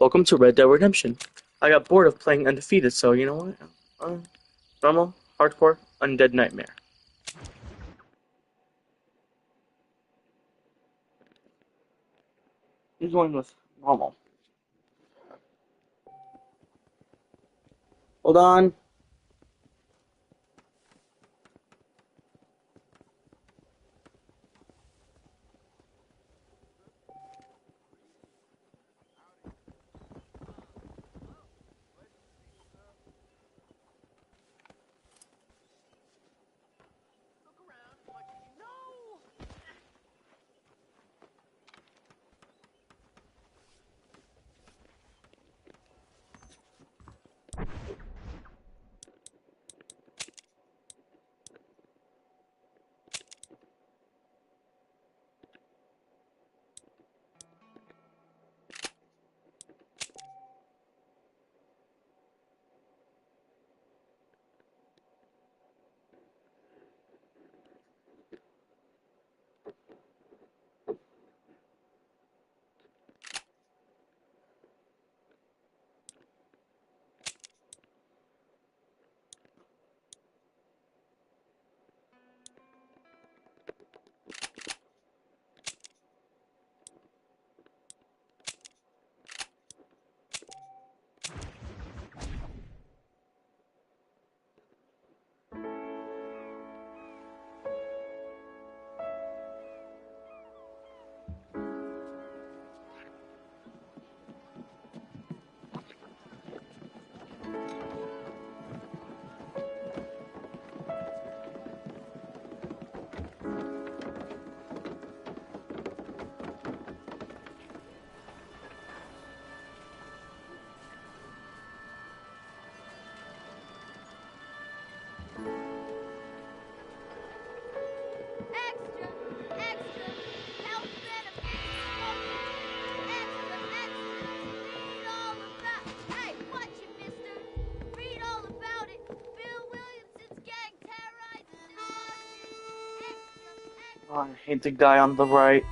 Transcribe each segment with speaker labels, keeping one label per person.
Speaker 1: Welcome to Red Dead Redemption. I got bored of playing Undefeated, so you know what? Normal, hardcore, undead nightmare. He's going with normal. Hold on.
Speaker 2: Extra, extra, health benefits, smoking. Extra, extra, read all about. Hey, watch it, mister. Read all about it. Bill Williamson's gang terrorized Milwaukee. Extra,
Speaker 1: Oh, I hate the guy on the right.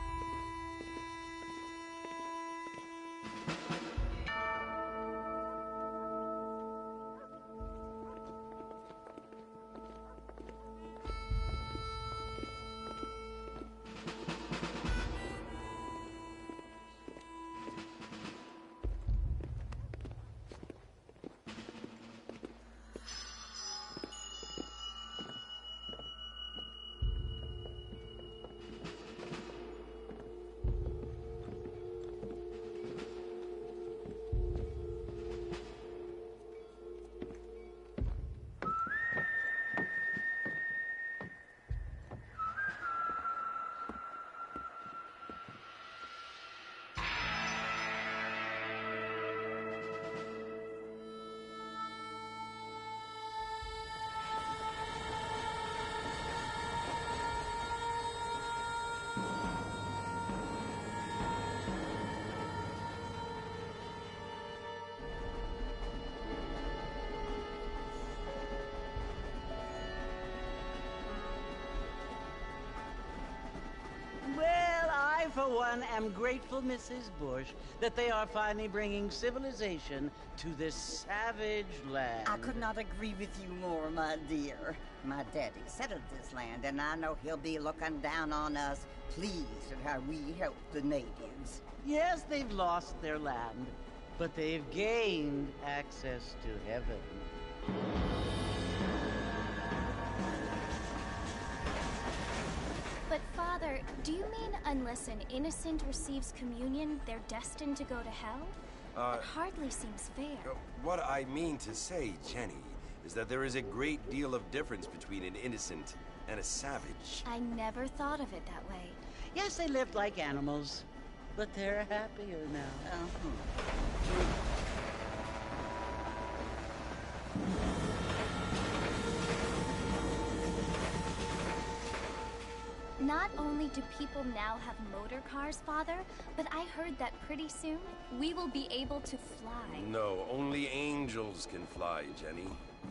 Speaker 3: Well, I, for one, am grateful, Mrs. Bush, that they are finally bringing civilization to this savage land.
Speaker 4: I could not agree with you more, my dear. My daddy settled this land, and I know he'll be looking down on us, pleased at how we help the natives.
Speaker 3: Yes, they've lost their land, but they've gained access to heaven.
Speaker 2: But Father, do you mean unless an innocent receives communion, they're destined to go to hell? That hardly seems fair.
Speaker 5: What I mean to say, Jenny, is that there is a great deal of difference between an innocent and a savage.
Speaker 2: I never thought of it that way.
Speaker 3: Yes, they lived like animals, but they're happier now.
Speaker 2: Not only do people now have motor cars, Father, but I heard that pretty soon we will be able to fly.
Speaker 5: No, only angels can fly, Jenny.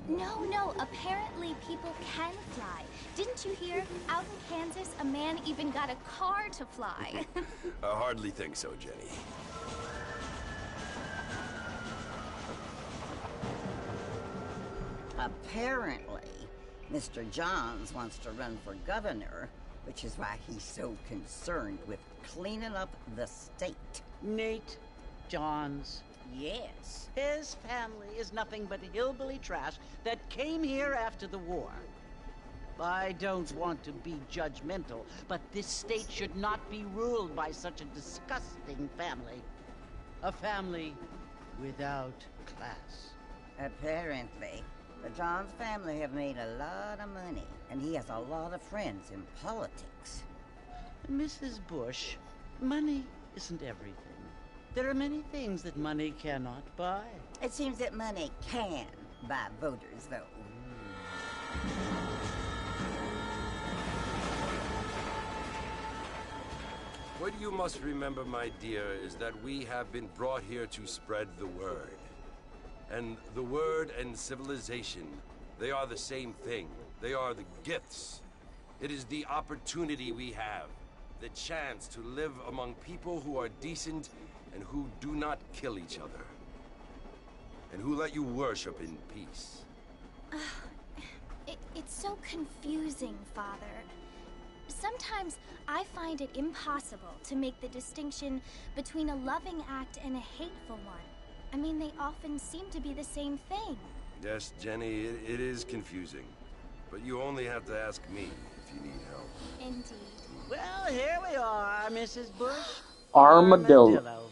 Speaker 2: No, apparently people can fly. Didn't you hear? Out in Kansas, a man even got a car to fly.
Speaker 5: I hardly think so, Jenny.
Speaker 4: Apparently, Mr. Johns wants to run for governor, which is why he's so concerned with cleaning up the state.
Speaker 3: Nate Johns.
Speaker 4: Yes.
Speaker 3: His family is nothing but hillbilly trash that came here after the war. I don't want to be judgmental, but this state should not be ruled by such a disgusting family. A family without class.
Speaker 4: Apparently, the Johns family have made a lot of money, and he has a lot of friends in politics.
Speaker 3: Mrs. Bush, money isn't everything. There are many things that money cannot buy.
Speaker 4: It seems that money can buy voters, though.
Speaker 5: What you must remember, my dear, is that we have been brought here to spread the word. And the word and civilization, they are the same thing. They are the gifts. It is the opportunity we have, the chance to live among people who are decent and who do not kill each other. And who let you worship in peace.
Speaker 2: It's so confusing, Father. Sometimes I find it impossible to make the distinction between a loving act and a hateful one. I mean, they often seem to be the same thing.
Speaker 5: Yes, Jenny, it is confusing. But you only have to ask me if you need help.
Speaker 2: Indeed.
Speaker 3: Well, here we are, Mrs. Bush.
Speaker 1: Armadillo.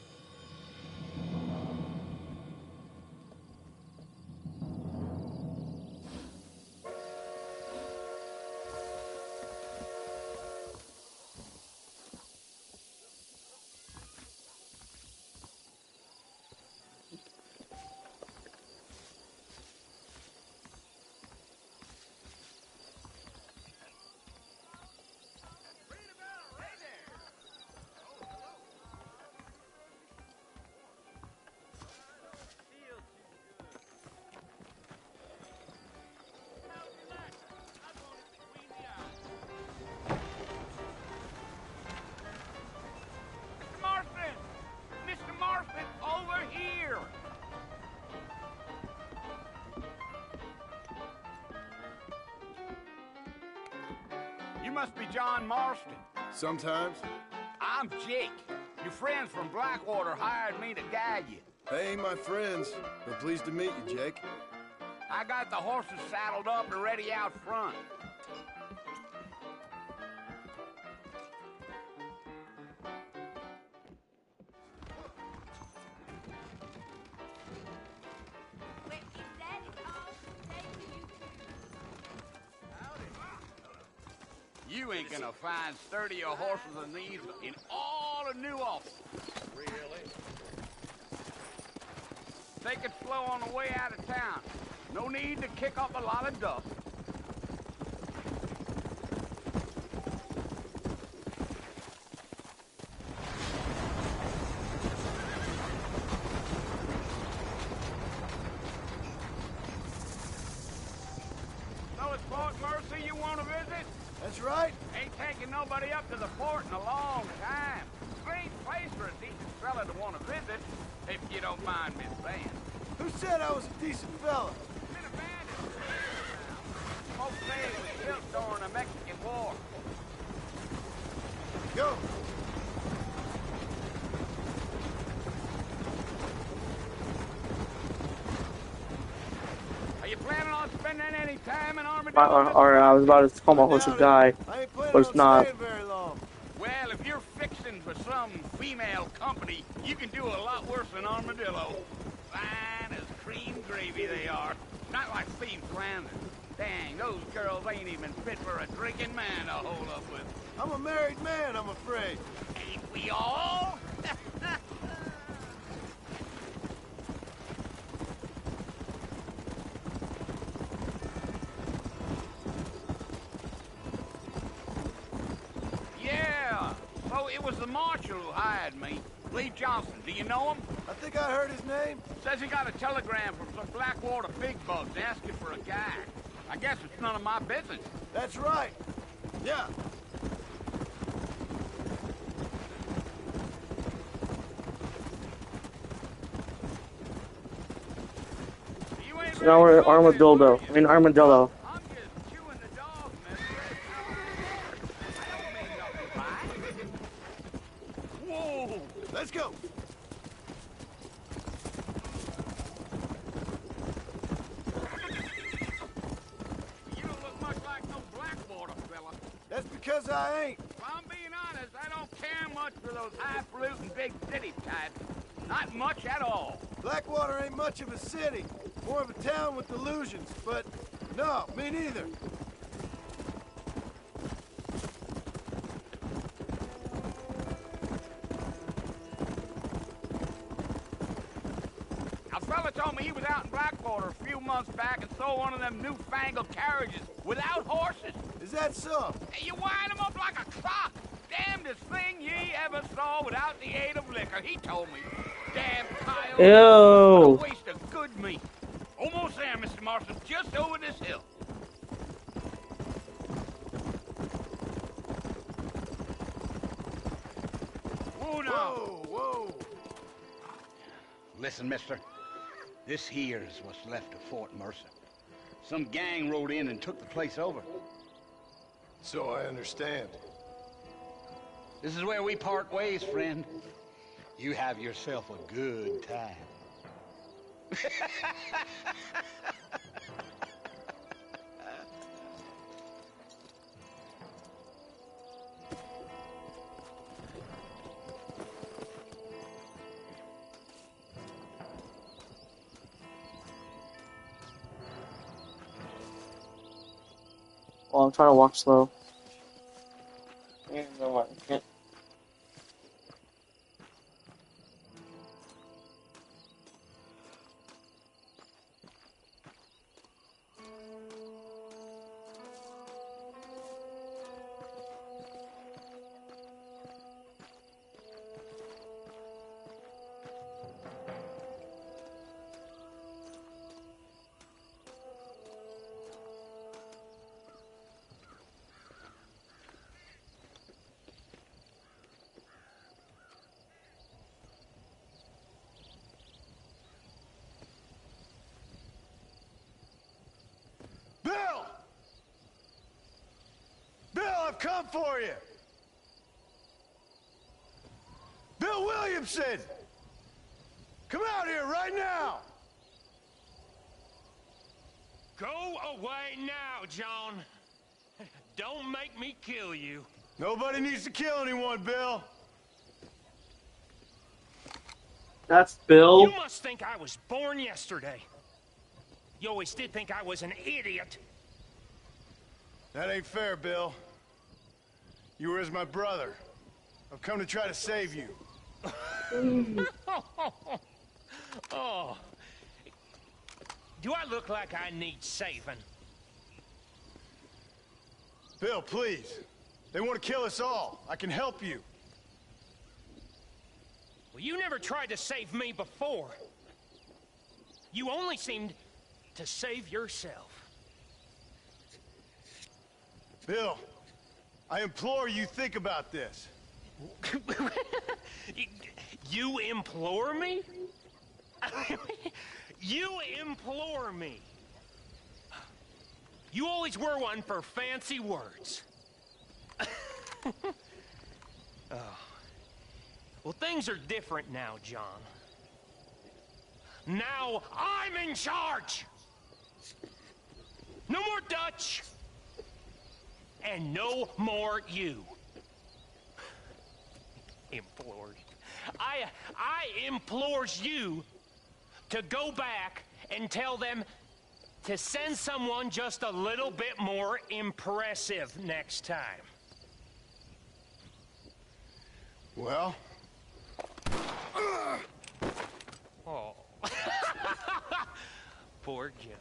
Speaker 6: You must be John Marston.
Speaker 7: Sometimes.
Speaker 6: I'm Jake. Your friends from Blackwater hired me to guide you.
Speaker 7: They ain't my friends, but pleased to meet you, Jake.
Speaker 6: I got the horses saddled up and ready out front. You ain't gonna find sturdier horses than these in all of New Ulster. Really? Take it slow on the way out of town. No need to kick up a lot of dust. So it's Fort Mercy you want to visit?
Speaker 7: That's right.
Speaker 6: Ain't taking nobody up to the fort in a long time. Great place for a decent fella to want to visit, if you don't mind me saying.
Speaker 7: Who said I was a decent fella?
Speaker 6: Been abandoned. Folks say it was built during the Mexican War.
Speaker 7: Go.
Speaker 6: Are you planning on spending any time in Armadillo?
Speaker 1: Or I was about to call my horse to die,
Speaker 7: I ain't planning
Speaker 1: but it's
Speaker 7: on
Speaker 1: not.
Speaker 7: staying very long.
Speaker 6: Well, if you're fixing for some female company, you can do a lot worse than Armadillo. Fine as cream gravy they are. Not like Steve Flanders. Dang, those girls ain't even fit for a drinking man to hold up with.
Speaker 7: I'm a married man, I'm afraid.
Speaker 6: Ain't we all? Yeah, so it was the marshal who hired me. Lee Johnson, do you know him?
Speaker 7: I think I heard his name.
Speaker 6: Says he got a telegram from some Blackwater big bugs asking for a guy. I guess it's none of my business.
Speaker 7: That's right. Yeah.
Speaker 6: You ain't
Speaker 1: Now we're at Armadillo. I mean Armadillo.
Speaker 6: I'm just chewing the dog, mister. I don't mean nothing by it. Whoa!
Speaker 7: Let's go.
Speaker 6: You don't look much like no Blackwater fella.
Speaker 7: That's because I ain't.
Speaker 6: If I'm being honest, I don't care much for those highfalutin big city types. Not much at all.
Speaker 7: Blackwater ain't much of a city. More of a town with illusions, but no, me neither.
Speaker 6: A fella told me he was out in Blackwater a few months back and saw one of them newfangled carriages without horses.
Speaker 7: Is that so?
Speaker 6: You wind 'em up like a clock. Damnedest thing ye ever saw without the aid of liquor, he told me. Damn coyote.
Speaker 1: Ew.
Speaker 6: What a waste of good meat. Almost there, Mr. Marston. Just over this hill. Whoa, now.
Speaker 7: Whoa, whoa.
Speaker 6: Listen, mister. This here's what's left of Fort Mercer. Some gang rode in and took the place over.
Speaker 7: So I understand.
Speaker 6: This is where we part ways, friend. You have yourself a good time.
Speaker 1: Well, I'm trying to walk slow. You know what? I can't.
Speaker 7: Bill! Bill, I've come for you! Bill Williamson! Come out here right now!
Speaker 8: Go away now, John. Don't make me kill you.
Speaker 7: Nobody needs to kill anyone, Bill.
Speaker 1: That's Bill.
Speaker 8: You must think I was born yesterday. You always did think I was an idiot.
Speaker 7: That ain't fair, Bill. You were as my brother. I've come to try to save you.
Speaker 8: Oh. Do I look like I need saving?
Speaker 7: Bill, please. They want to kill us all. I can help you.
Speaker 8: Well, you never tried to save me before. You only seemed to save yourself.
Speaker 7: Bill, I implore you think about this.
Speaker 8: You implore me? You implore me. You always were one for fancy words. Oh. Well, things are different now, John. Now I'm in charge! No more Dutch! And no more you. Implored. I implores you to go back and tell them to send someone just a little bit more impressive next time.
Speaker 7: Well?
Speaker 8: Oh. Poor John.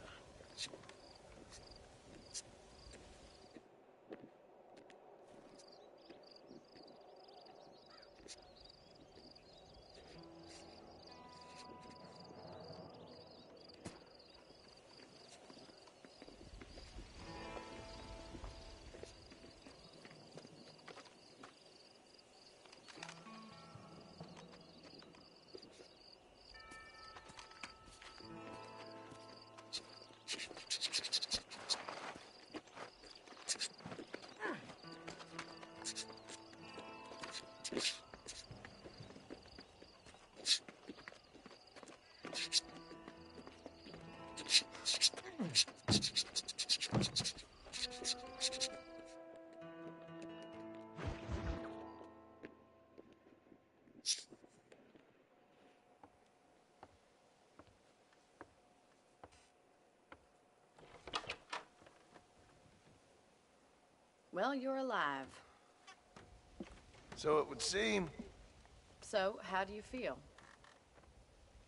Speaker 9: Well, you're alive.
Speaker 7: So it would seem.
Speaker 9: So, how do you feel?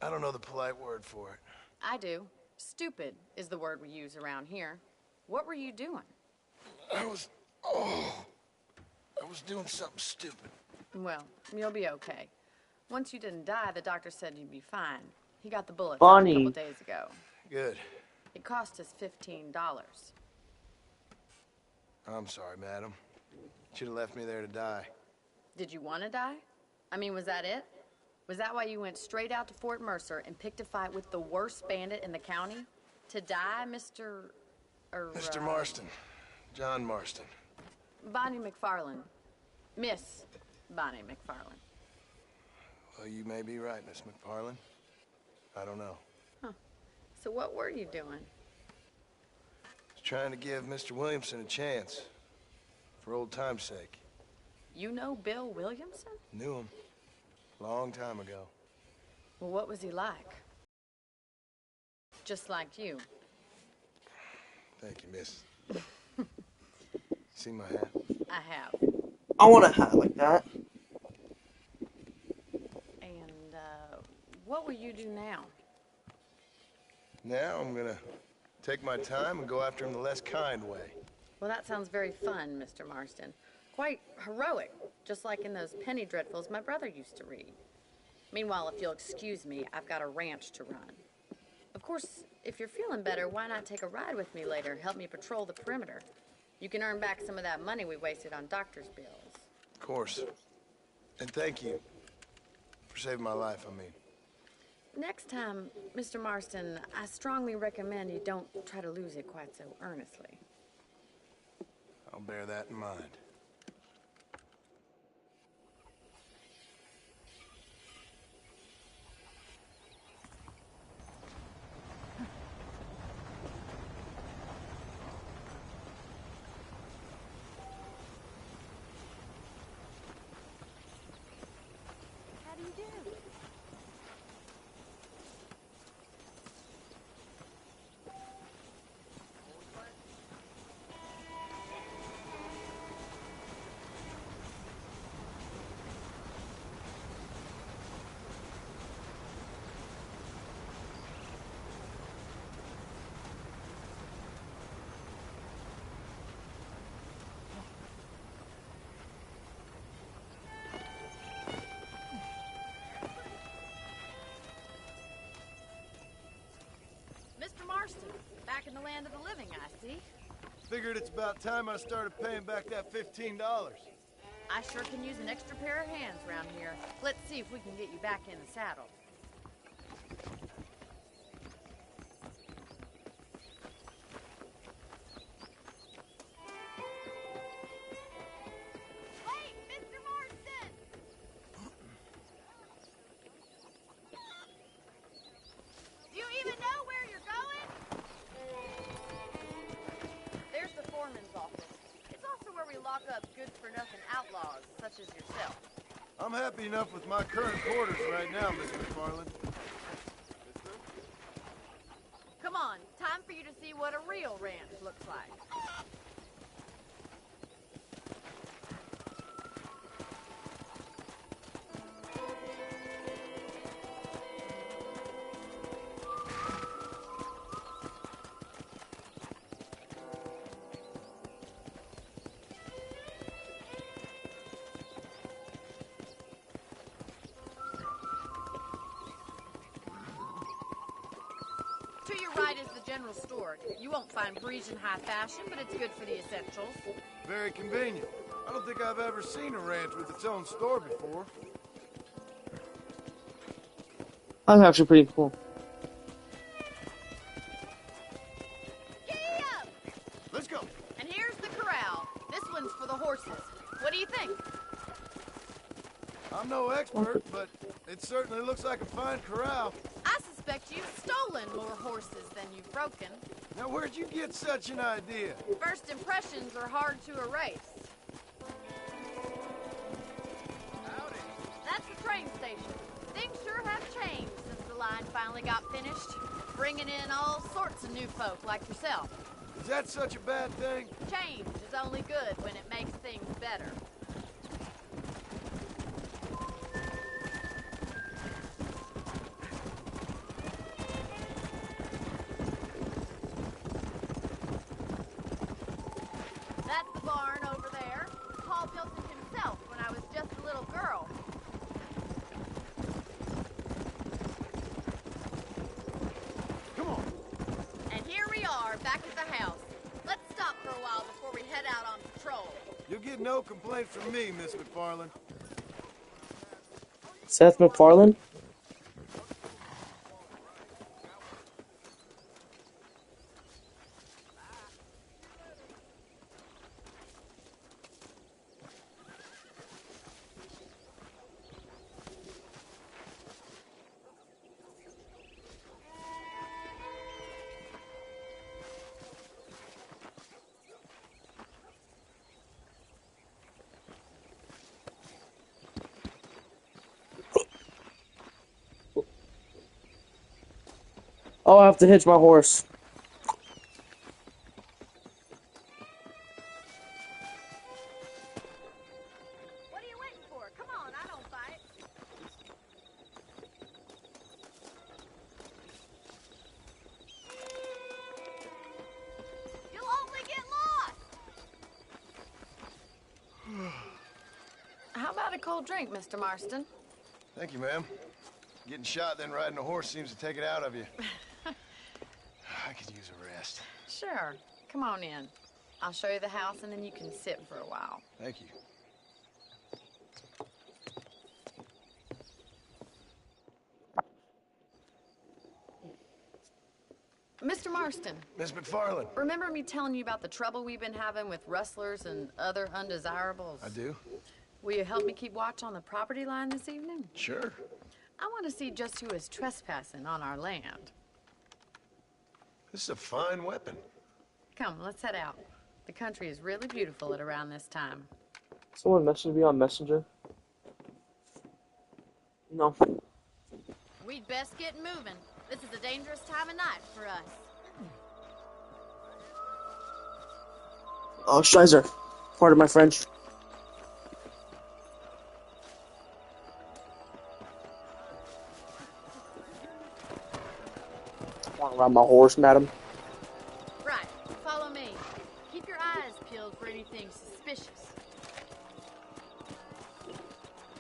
Speaker 7: I don't know the polite word for it.
Speaker 9: I do. Stupid is the word we use around here. What were you doing?
Speaker 7: I was doing something stupid.
Speaker 9: Well, you'll be okay. Once you didn't die, the doctor said you'd be fine. He got the bullets out a
Speaker 1: Bonnie.
Speaker 9: couple days ago.
Speaker 7: Good.
Speaker 9: It cost us $15.
Speaker 7: I'm sorry, madam. Should have left me there to die.
Speaker 9: Did you want to die? I mean, was that it? Was that why you went straight out to Fort Mercer and picked a fight with the worst bandit in the county? To die, Mr.
Speaker 7: Mr. Marston. John Marston.
Speaker 9: Bonnie McFarland. Miss Bonnie McFarland.
Speaker 7: Well, you may be right, Miss McFarland. I don't know.
Speaker 9: Huh. So what were you doing?
Speaker 7: Just trying to give Mr. Williamson a chance. For old time's sake.
Speaker 9: You know Bill Williamson?
Speaker 7: Knew him. Long time ago.
Speaker 9: Well, what was he like? Just like you.
Speaker 7: Thank you, miss. See my hat?
Speaker 9: I have.
Speaker 1: I want a hat like that.
Speaker 9: And, what will you do now?
Speaker 7: Now I'm gonna take my time and go after him the less kind way.
Speaker 9: Well, that sounds very fun, Mr. Marston. Quite heroic, just like in those penny dreadfuls my brother used to read. Meanwhile, if you'll excuse me, I've got a ranch to run. Of course, if you're feeling better, why not take a ride with me later? Help me patrol the perimeter. You can earn back some of that money we wasted on doctor's bills.
Speaker 7: Of course. And thank you for saving my life, I mean.
Speaker 9: Next time, Mr. Marston, I strongly recommend you don't try to lose it quite so earnestly.
Speaker 7: I'll bear that in mind.
Speaker 2: How do you do?
Speaker 9: Mr. Marston, back in the land of the living, I see.
Speaker 7: Figured it's about time I started paying back that $15.
Speaker 9: I sure can use an extra pair of hands around here. Let's see if we can get you back in the saddle.
Speaker 2: Wait, Mr. Marston! Do you even know where you're going?
Speaker 9: There's the foreman's office. It's also where we lock up good-for-nothing outlaws, such as yourself.
Speaker 7: I'm happy enough with my current quarters right now, Miss McFarland.
Speaker 9: Come on, time for you to see what a real ranch looks like. To your right is the general store. You won't find Parisian high fashion, but it's good for the essentials.
Speaker 7: Very convenient. I don't think I've ever seen a ranch with its own store before.
Speaker 1: That's actually pretty cool.
Speaker 2: Giddy up!
Speaker 7: Let's go.
Speaker 9: And here's the corral. This one's for the horses. What do you think?
Speaker 7: I'm no expert, but it certainly looks like a fine corral.
Speaker 9: I suspect you've stolen more horses than you've broken.
Speaker 7: Now, where'd you get such an idea?
Speaker 9: First impressions are hard to erase.
Speaker 7: Howdy.
Speaker 9: That's the train station. Things sure have changed since the line finally got finished. Bringing in all sorts of new folk like yourself.
Speaker 7: Is that such a bad thing?
Speaker 9: Change is only good when it makes things better. That's the barn over there. Paul built it himself when I was just a little girl.
Speaker 7: Come on.
Speaker 9: And here we are, back at the house. Let's stop for a while before we head out on patrol.
Speaker 7: You'll get no complaint from me, Miss McFarland.
Speaker 1: Seth MacFarlane? Oh, I have to hitch my horse.
Speaker 9: What are you waiting for? Come on, I don't fight. You'll only get lost. How about a cold drink, Mr. Marston?
Speaker 7: Thank you, ma'am. Getting shot, then riding a horse seems to take it out of you. I could use a rest.
Speaker 9: Sure. Come on in. I'll show you the house and then you can sit for a while.
Speaker 7: Thank you.
Speaker 9: Mr. Marston,
Speaker 7: Miss McFarland.
Speaker 9: remember me telling you about the trouble we've been having with rustlers and other undesirables?
Speaker 7: I do?
Speaker 9: Will you help me keep watch on the property line this evening?
Speaker 7: Sure.
Speaker 9: I want to see just who is trespassing on our land.
Speaker 7: This is a fine weapon.
Speaker 9: Come, let's head out. The country is really beautiful at around this time.
Speaker 1: Someone messaged me on Messenger. No.
Speaker 9: We'd best get moving. This is a dangerous time of night for us.
Speaker 1: Oh, Scheiser. Pardon my French. Walking around my horse, madam.
Speaker 9: Right, follow me. Keep your eyes peeled for anything suspicious.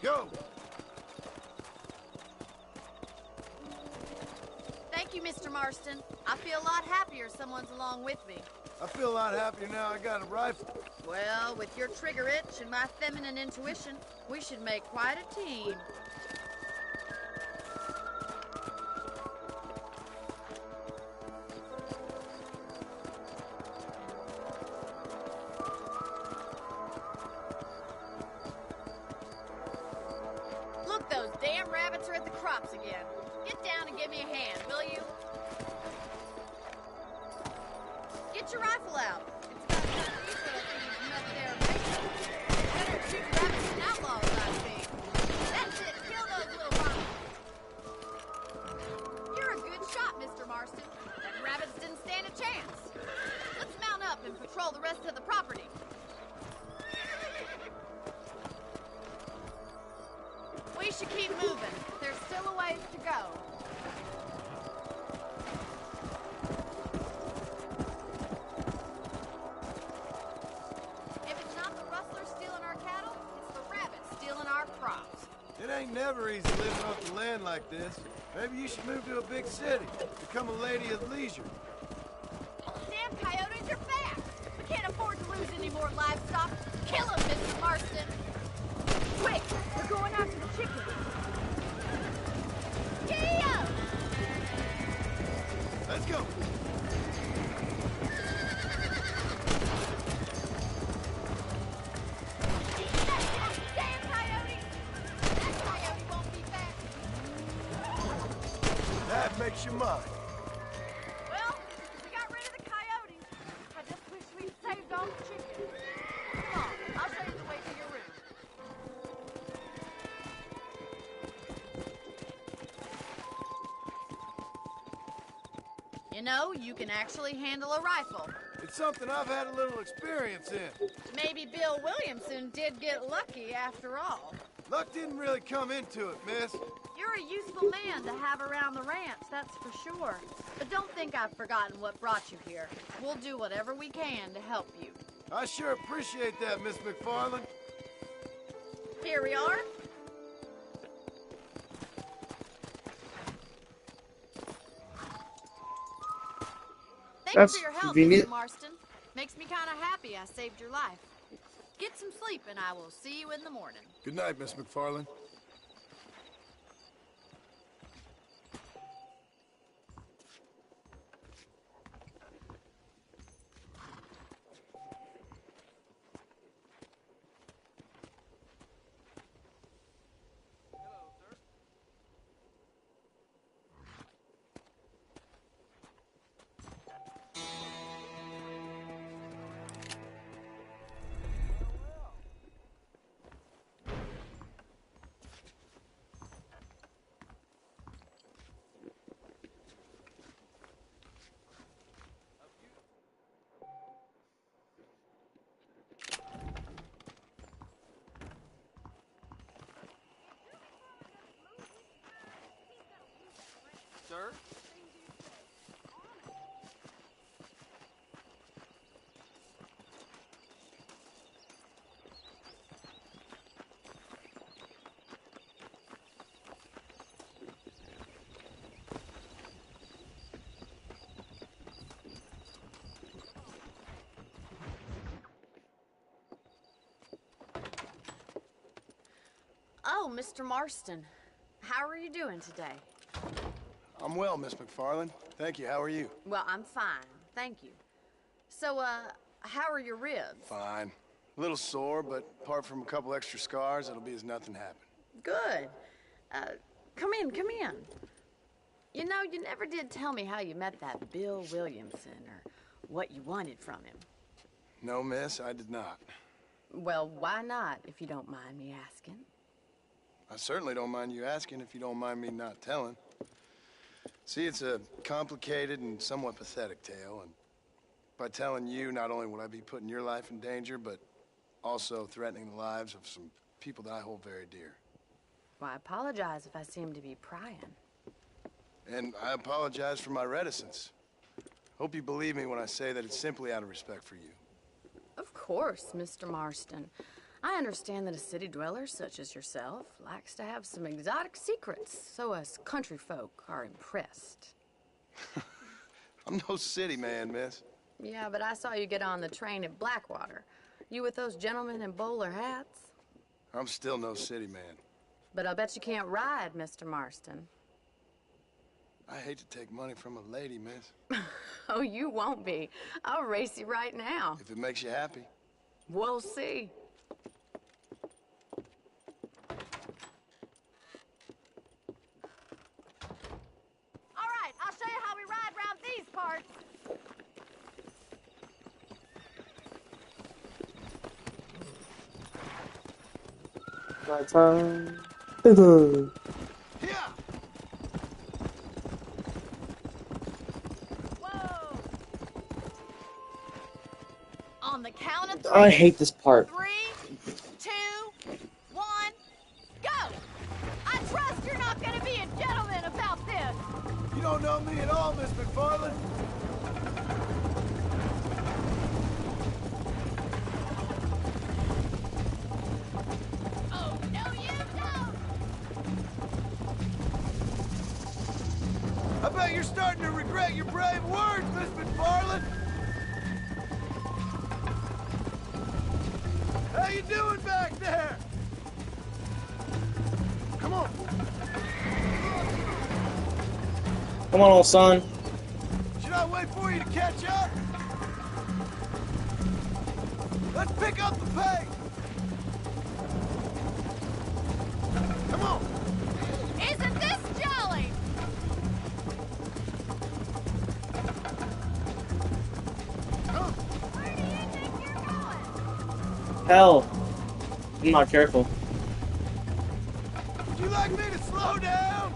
Speaker 7: Go!
Speaker 9: Thank you, Mr. Marston. I feel a lot happier someone's along with me.
Speaker 7: I feel a lot happier now I got a rifle.
Speaker 9: Well, with your trigger itch and my feminine intuition, we should make quite a team. Look, those damn rabbits are at the crops again. Get down and give me a hand, will you? Get your rifle out. It's about time these little thieves met their fate. Better shoot rabbits and outlaws, I think. That's it. Kill those little rabbits. You're a good shot, Mr. Marston. Them rabbits didn't stand a chance. Let's mount up and patrol the rest of the property. We should keep moving. There's still a ways to go. If it's not the rustlers stealing our cattle, it's the rabbits stealing our crops.
Speaker 7: It ain't never easy living off the land like this. Maybe you should move to a big city. Become a lady of leisure.
Speaker 9: Damn coyotes are back! We can't afford to lose any more livestock. Kill them, Mr. Marston! Quick! We're going after the chickens! Giddy up!
Speaker 7: Let's go.
Speaker 9: Damn coyotes!
Speaker 7: makes you mine.
Speaker 2: Well, we got rid of the coyotes. I just wish we'd saved all the chickens. Come on, I'll show you the way to your room. You know, you can actually handle a rifle.
Speaker 7: It's something I've had a little experience in.
Speaker 2: Maybe Bill Williamson did get lucky after all.
Speaker 7: Luck didn't really come into it, miss.
Speaker 2: You're a useful man to have around the ranch, that's for sure. But don't think I've forgotten what brought you here. We'll do whatever we can to help you.
Speaker 7: I sure appreciate that, Miss McFarland.
Speaker 2: Here we are. Thanks
Speaker 1: That's
Speaker 2: for your help,
Speaker 1: convenient.
Speaker 2: Mr. Marston. Makes me kind of happy I saved your life. Get some sleep and I will see you in the morning.
Speaker 7: Good night, Miss McFarland.
Speaker 6: Sir?
Speaker 9: Oh, Mr. Marston. How are you doing today?
Speaker 7: I'm well, Miss McFarland. Thank you. How are you?
Speaker 9: Well, I'm fine. Thank you. So, how are your ribs?
Speaker 7: Fine. A little sore, but apart from a couple extra scars, it'll be as nothing happened.
Speaker 9: Good. Come in, come in. You know, you never did tell me how you met that Bill Williamson or what you wanted from him.
Speaker 7: No, miss, I did not.
Speaker 9: Well, why not, if you don't mind me asking?
Speaker 7: I certainly don't mind you asking if you don't mind me not telling. See, it's a complicated and somewhat pathetic tale, and by telling you, not only would I be putting your life in danger, but also threatening the lives of some people that I hold very dear.
Speaker 9: Well, I apologize if I seem to be prying.
Speaker 7: And I apologize for my reticence. Hope you believe me when I say that it's simply out of respect for you.
Speaker 9: Of course, Mr. Marston. I understand that a city dweller such as yourself likes to have some exotic secrets, so us country folk are impressed.
Speaker 7: I'm no city man, miss.
Speaker 9: Yeah, but I saw you get on the train at Blackwater. You with those gentlemen in bowler hats?
Speaker 7: I'm still no city man.
Speaker 9: But I'll bet you can't ride, Mr. Marston.
Speaker 7: I hate to take money from a lady, miss.
Speaker 9: Oh, you won't be. I'll race you right now.
Speaker 7: If it makes you happy.
Speaker 9: We'll see.
Speaker 2: All right, I'll show you how we ride around these parts.
Speaker 1: My time. Hello.
Speaker 7: Yeah.
Speaker 2: Whoa! On the count of three.
Speaker 1: I hate this part.
Speaker 2: 3, 2, 1, go! I trust you're not gonna be a gentleman about this.
Speaker 7: You don't know me at all, Miss McFarland.
Speaker 2: Oh, no, you don't!
Speaker 7: I bet you're starting to regret your brave words, Miss McFarland. How you doing back there? Come on.
Speaker 1: Come on, old son.
Speaker 7: Should I wait for you to catch up? Let's pick up the pace. Come on.
Speaker 2: Isn't this jolly?
Speaker 1: Hell, I'm not careful.
Speaker 7: Would you like me to slow down?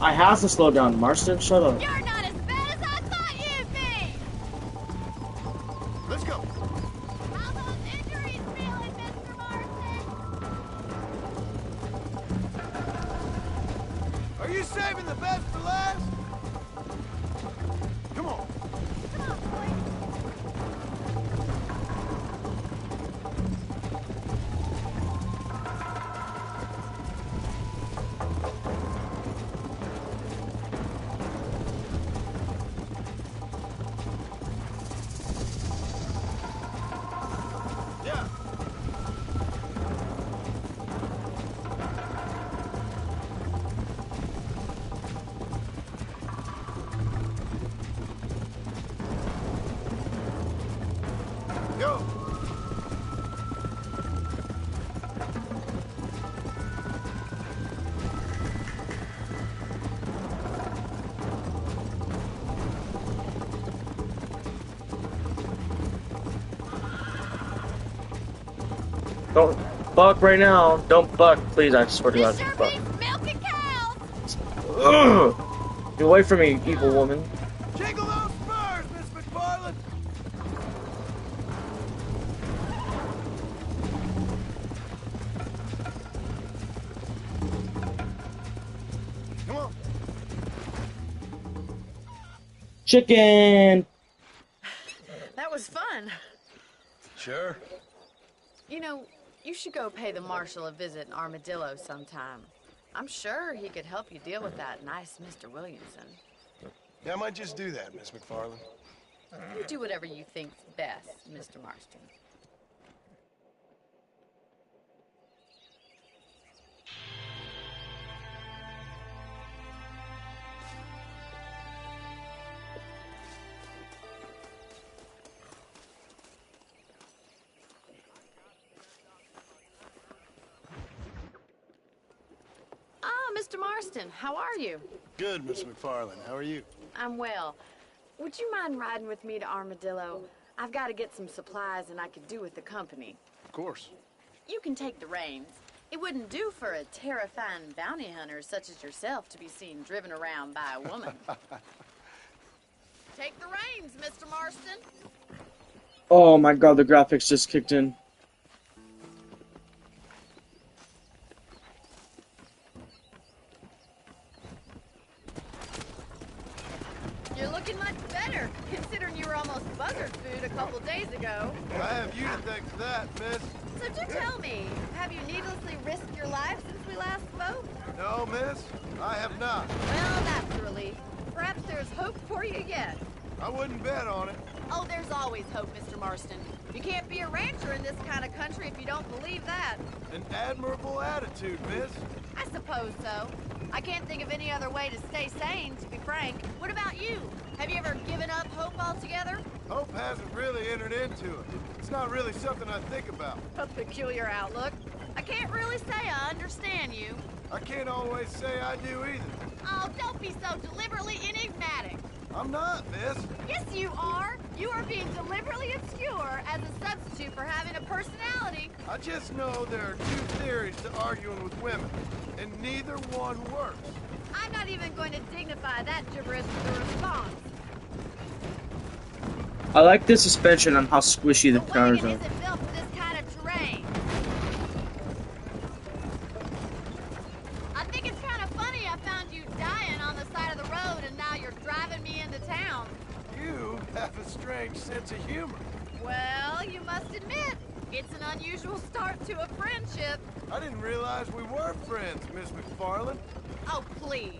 Speaker 1: I have to slow down. Marston, shut up.
Speaker 2: You're not as bad as I thought you'd be!
Speaker 7: Let's go.
Speaker 2: How those injuries feeling, Mr. Marston?
Speaker 7: Are you saving the best for last? Come on.
Speaker 2: Come on, boy.
Speaker 7: Yeah. Go.
Speaker 1: Don't buck right now. Don't buck, please. I swear to God,
Speaker 2: This sure
Speaker 1: don't buck.
Speaker 2: beats milking cows!
Speaker 1: Ugh! Get away from me, evil woman.
Speaker 7: Jiggle those spurs, Miss McFarland. Come on.
Speaker 1: Chicken!
Speaker 9: That was fun.
Speaker 7: Sure.
Speaker 9: You know, you should go pay the marshal a visit in Armadillo sometime. I'm sure he could help you deal with that nice Mr. Williamson.
Speaker 7: Yeah, I might just do that, Miss McFarland.
Speaker 9: You do whatever you think's best, Mr. Marston. Ah, Mr. Marston, how are you?
Speaker 7: Good, Miss McFarland. How are you?
Speaker 9: I'm well. Would you mind riding with me to Armadillo? I've got to get some supplies and I could do with the company.
Speaker 7: Of course.
Speaker 9: You can take the reins. It wouldn't do for a terrifying bounty hunter such as yourself to be seen driven around by a woman. Take the reins, Mr. Marston.
Speaker 1: Oh my God, the graphics just kicked in.
Speaker 9: You're looking much better, considering you were almost buzzard food a couple days ago.
Speaker 7: I have you to thank for that, miss.
Speaker 9: So do tell me, have you needlessly risked your life since we last spoke?
Speaker 7: No, miss, I have not.
Speaker 9: Well, that's a relief. Perhaps there's hope for you yet.
Speaker 7: I wouldn't bet on it.
Speaker 9: Oh, there's always hope, Mr. Marston. You can't be a rancher in this kind of country if you don't believe that.
Speaker 7: An admirable attitude, miss.
Speaker 9: I suppose so. I can't think of any other way to stay sane, to be frank. What about you? Have you ever given up hope altogether?
Speaker 7: Hope hasn't really entered into it. It's not really something I think about.
Speaker 9: A peculiar outlook. I can't really say I understand you.
Speaker 7: I can't always say I do either.
Speaker 9: Oh, don't be so deliberately enigmatic.
Speaker 7: I'm not, miss.
Speaker 9: Yes, you are. You are being deliberately obscure as a substitute for having a personality.
Speaker 7: I just know there are two theories to arguing with women, and neither one works.
Speaker 9: I'm not even going to dignify that gibberish with a response.
Speaker 1: I like the suspension on how squishy the
Speaker 9: The
Speaker 1: cars
Speaker 9: wagon
Speaker 1: are.
Speaker 9: isn't built for this kind of terrain. I think it's kind of funny I found you dying on the side of the road and now you're driving me into town.
Speaker 7: You have a strange sense of humor.
Speaker 9: Well, you must admit, it's an unusual start to a friendship.
Speaker 7: I didn't realize we were friends, Miss McFarland.
Speaker 9: Oh, please.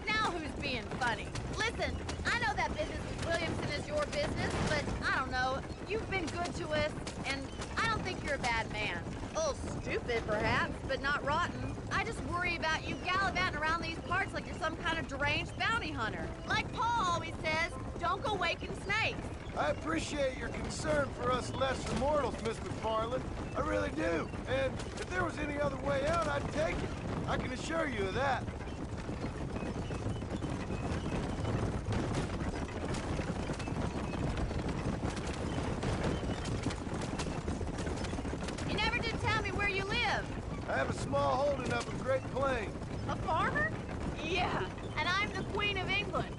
Speaker 9: Now who's being funny? Listen, I know that business with Williamson is your business, but I don't know. You've been good to us, and I don't think you're a bad man. A little stupid, perhaps, but not rotten. I just worry about you gallivanting around these parts like you're some kind of deranged bounty hunter. Like Paul always says, don't go waking snakes.
Speaker 7: I appreciate your concern for us lesser mortals, Miss McFarland. I really do. And if there was any other way out, I'd take it. I can assure you of that. small holding up in Great Plains.
Speaker 2: A farmer? Yeah, and I'm the Queen of England.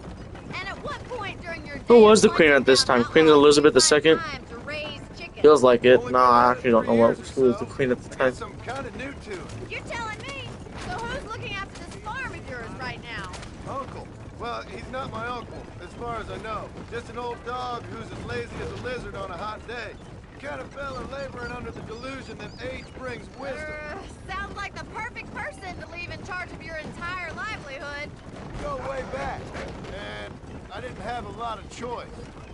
Speaker 2: And at what point during your day
Speaker 1: Who was the
Speaker 2: of
Speaker 1: queen at this
Speaker 2: found
Speaker 1: time? Queen
Speaker 2: outlaws
Speaker 1: Elizabeth
Speaker 2: do you find
Speaker 1: II?
Speaker 2: time to raise chickens?
Speaker 1: Feels like it.
Speaker 7: Only
Speaker 1: Nah,
Speaker 7: been
Speaker 1: I
Speaker 7: around
Speaker 1: actually don't know
Speaker 7: 3
Speaker 1: what
Speaker 7: years or
Speaker 1: who was
Speaker 7: so.
Speaker 1: the queen at the
Speaker 7: I
Speaker 1: time.
Speaker 7: guess I'm kind of new to it.
Speaker 2: You're telling me? So who's looking after this farm of yours right now?
Speaker 7: Uncle. Well, he's not my uncle, as far as I know. Just an old dog who's as lazy as a lizard on a hot day. The kind of fella laboring under the delusion that age brings wisdom.
Speaker 2: Sounds like the perfect person to leave in charge of your entire livelihood.
Speaker 7: Go way back, and I didn't have a lot of choice.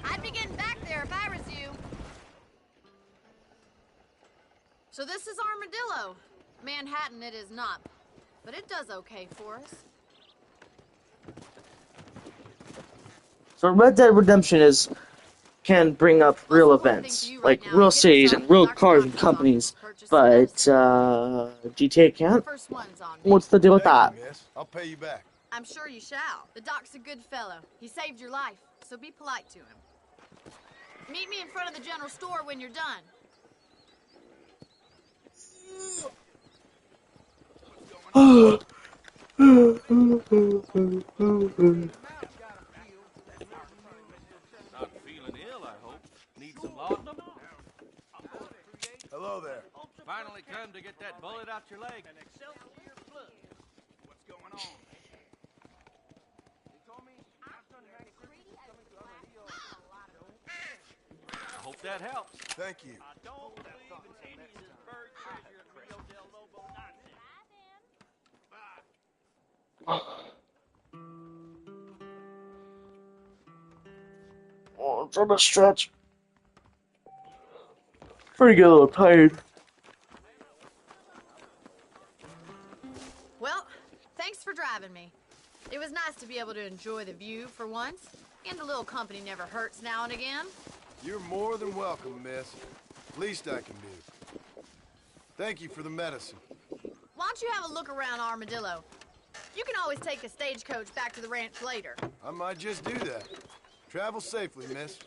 Speaker 2: I'd be getting back there if I was you. So this is Armadillo. Manhattan it is not, but it does okay for us.
Speaker 1: So Red Dead Redemption can bring up real events, like real cities and real cars and companies, but GTA can't?
Speaker 2: First one's on me.
Speaker 1: What's the deal with that?
Speaker 7: Thank you, miss. I'll pay you back.
Speaker 2: I'm sure you shall. The doc's a good fellow. He saved your life, so be polite to him. Meet me in front of the general store when you're done.
Speaker 10: Not feeling ill, I hope. Need some laudanum?
Speaker 7: Hello there.
Speaker 10: Finally come to get that bullet out your leg.
Speaker 6: What's going on?
Speaker 10: I hope that helps.
Speaker 7: Thank you.
Speaker 10: I don't believe in any of this bird treasure and Rio del Lobo nonsense.
Speaker 1: Oh, it's on a stretch. Pretty good, a little tired.
Speaker 2: Well, thanks for driving me. It was nice to be able to enjoy the view for once, and a little company never hurts now and again.
Speaker 7: You're more than welcome, miss. Least I can do. Thank you for the medicine.
Speaker 2: Why don't you have a look around Armadillo? You can always take a stagecoach back to the ranch later.
Speaker 7: I might just do that. Travel safely, miss.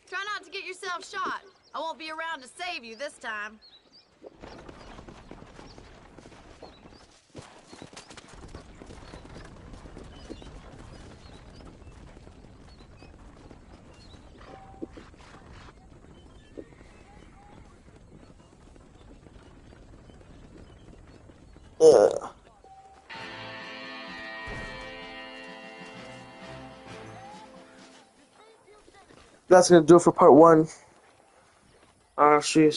Speaker 2: Try not to get yourself shot. I won't be around to save you this time.
Speaker 1: That's gonna do it for part one. See you.